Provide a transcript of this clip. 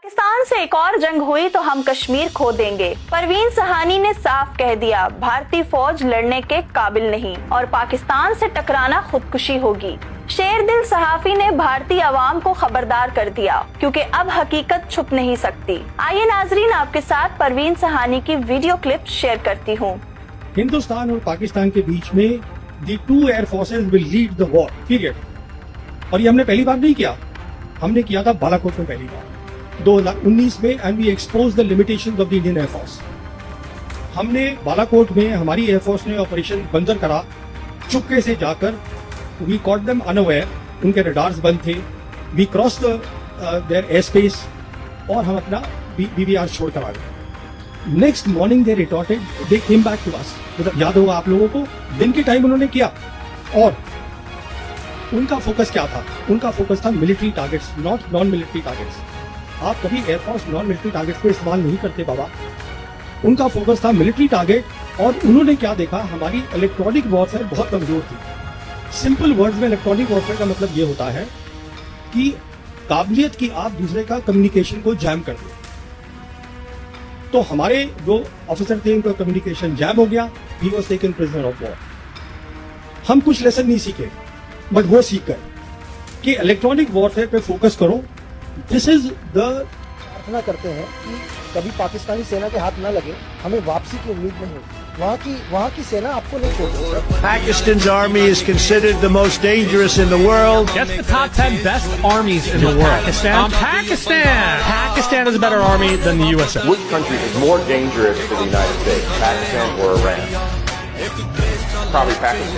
पाकिस्तान से एक और जंग हुई तो हम कश्मीर खो देंगे। परवीन सहानी ने साफ कह दिया, भारतीय फौज लड़ने के काबिल नहीं और पाकिस्तान से टकराना खुदकुशी होगी। शेरदिल सहाफी ने भारतीय अवाम को खबरदार कर दिया, क्योंकि अब हकीकत छुप नहीं सकती। आइए नाजरीन, आपके साथ परवीन सहानी की वीडियो क्लिप शेयर करती हूँ। हिंदुस्तान और पाकिस्तान के बीच में the two air forces will lead the war, period. और ये हमने पहली बार नहीं किया, हमने किया था बालाकोट में पहली बार 2019 में, and we expose the limitations of the Indian air force. हमने बालाकोट में हमारी एयरफोर्स ने ऑपरेशन बंदर करा, चुपके से जाकर वी कॉट देम अनअवेयर, उनके रडार्स बंद थे, we cross their air space और हम अपना BBR छोड़ कर आ गए। Next morning they retorted, they came back to us. मतलब याद होगा आप लोगों को, दिन के टाइम उन्होंने किया और उनका फोकस क्या था? उनका फोकस था military targets, not non military targets. आप कभी एयरफोर्स नॉन मिलिट्री टारगेट्स को इस्तेमाल नहीं करते बाबा। उनका फोकस था मिलिट्री टारगेट। और उन्होंने क्या देखा, हमारी इलेक्ट्रॉनिक वॉरफेयर बहुत कमजोर थी। सिंपल वर्ड्स में इलेक्ट्रॉनिक वॉरफेयर का मतलब ये होता है कि काबिलियत की आप दूसरे का कम्युनिकेशन को जैम कर दो। तो हमारे जो ऑफिसर थे, उनका कम्युनिकेशन जैम हो गया, he was taken prisoner of war. हम कुछ लेसन नहीं सीखे, बट वो सीख गए कि इलेक्ट्रॉनिक वॉरफेयर पे फोकस करो। दिस इज द प्रार्थना करते हैं कि कभी पाकिस्तानी सेना के हाथ न लगे, हमें वापसी की उम्मीद नहीं होती। वहाँ की सेना आपको नहीं छोड़ेगी। Pakistan's army is considered the most dangerous in the world. Guess the top 10 best armies in the world. Pakistan. Pakistan is a better army than the USA. Which country is more dangerous to the United States, Pakistan or Iran? Probably Pakistan.